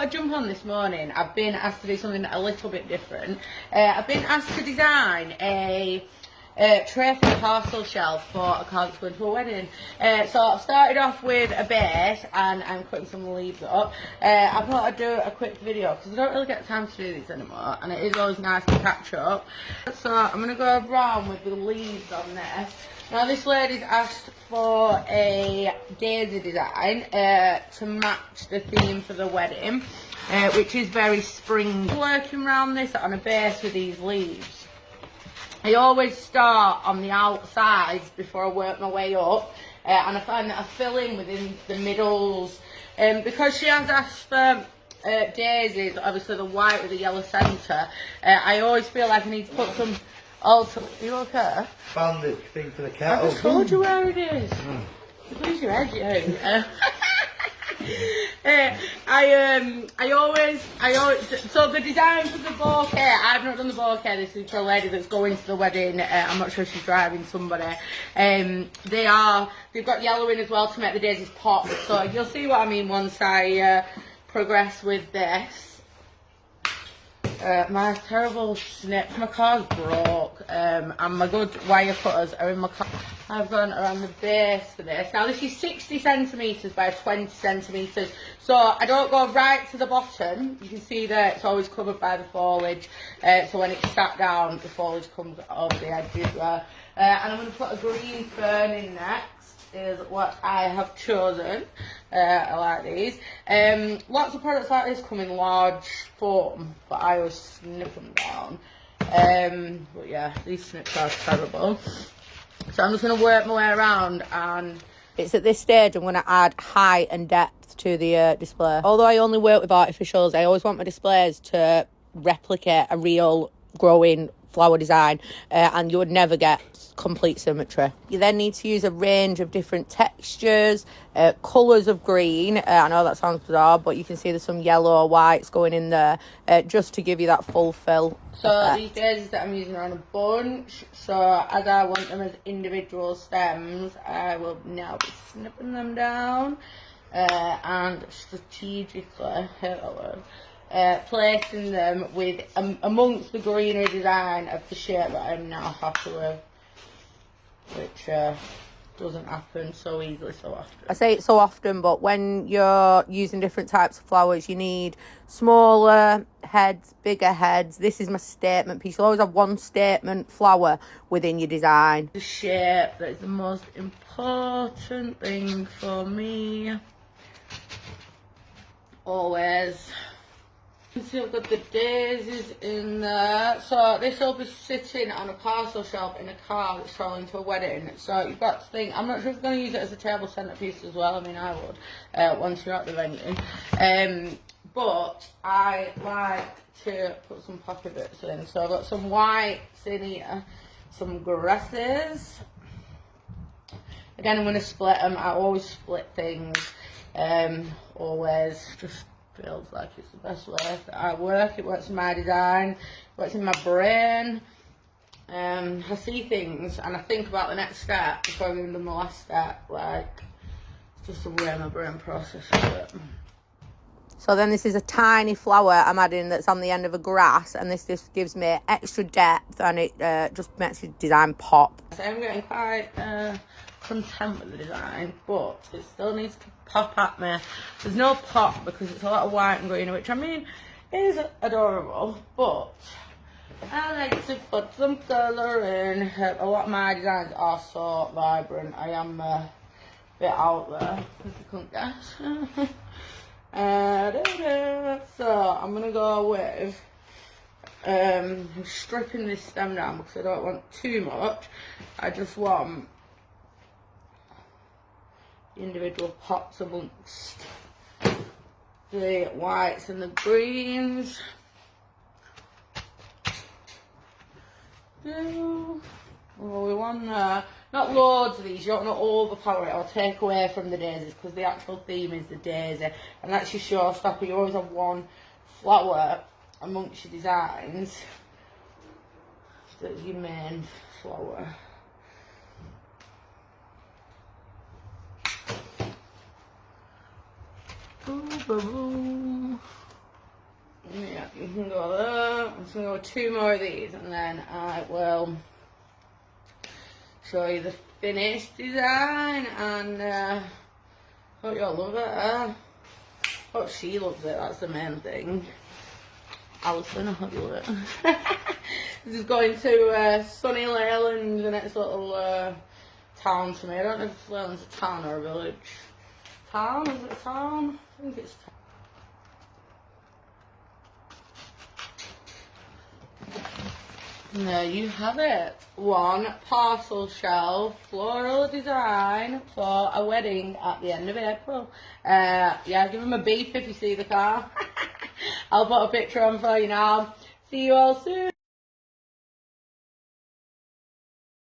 thought I'd jump on this morning. I've been asked to do something a little bit different. I've been asked to design a tray for a parcel shelf for a card that's going to a wedding. So I've started off with a base and I'm cutting some leaves up. I thought I'd do a quick video because I don't really get time to do these anymore, and it is always nice to catch up. So I'm going to go brown with the leaves on there. Now this lady's asked for a daisy design to match the theme for the wedding, which is very spring. Working around this on a base with these leaves. I always start on the outsides before I work my way up, and I find that I fill in within the middles. Because she has asked for daisies, obviously the white with the yellow centre, I always feel like I need to put some also. Are you okay? Found the thing for the cat. I just told you where it is. Please your head out. I always, so the design for the bouquet, I've not done the bouquet, this is for a lady that's going to the wedding. I'm not sure if she's driving somebody. They've got yellow in as well to make the daisies pop, so you'll see what I mean once I progress with this. My terrible snips, my car's broke, and my good wire cutters are in my car. I've gone around the base for this. Now this is 60 centimetres by 20 centimetres, so I don't go right to the bottom. You can see that it's always covered by the foliage, so when it's sat down, the foliage comes over the edges there. And I'm going to put a green fern in next, is what I have chosen. I like these. Lots of products like this come in large form, but I always snip them down. But yeah, these snips are terrible. So I'm just going to work my way around, and it's at this stage I'm going to add height and depth to the display. Although I only work with artificials, I always want my displays to replicate a real growing flower design, and you would never get complete symmetry. You then need to use a range of different textures, colours of green. I know that sounds bizarre, but you can see there's some yellow or whites going in there, just to give you that full fill. So these daisies that I'm using are on a bunch, so as I want them as individual stems, I will now be snipping them down and strategically placing them with amongst the greenery design of the shape that I'm now happy with, which doesn't happen so easily so often. I say it so often, but when you're using different types of flowers, you need smaller heads, bigger heads. This is my statement piece. You'll always have one statement flower within your design. The shape, that is the most important thing for me. Always. You can see I've got the daisies in there. So this will be sitting on a parcel shelf in a car that's travelling to a wedding. So you've got to think, I'm not sure if you're going to use it as a table centrepiece as well. I mean, I would, once you're at the venue. But I like to put some poppy bits in. So I've got some whites in here, some grasses. Again, I'm going to split them. I always split things. Always just feels like it's the best way that I work. It works in my design, it works in my brain. I see things and I think about the next step before I've even done the last step. Like, it's just the way my brain processes it. So then this is a tiny flower I'm adding that's on the end of a grass, and this just gives me extra depth, and it just makes the design pop. So I'm getting quite content with the design, but it still needs to pop at me. There's no pop because it's a lot of white and green, which I mean is adorable, but I like to put some colour in. A lot of my designs are so vibrant. I am a bit out there, if you couldn't guess. So I'm going to go with stripping this stem down because I don't want too much. I just want individual pots amongst the whites and the greens. Oh, we want not loads of these. You don't want to overpower it or take away from the daisies, because the actual theme is the daisy, and that's your showstopper. You always have one flower amongst your designs that's your main flower. Boom, boom, boom. you can go there. I'm just going to go with 2 more of these, and then I will show you the finished design, and hope you all love it. Hope she loves it, that's the main thing. Alison, I hope you love it. This is going to sunny Leyland, the next little town to me. I don't know if Leyland's a town or a village. Town? Is it a town? I think it's town. There you have it. 1 parcel shelf floral design for a wedding at the end of April. Yeah, give him a beep if you see the car. I'll put a picture on for you now. See you all soon.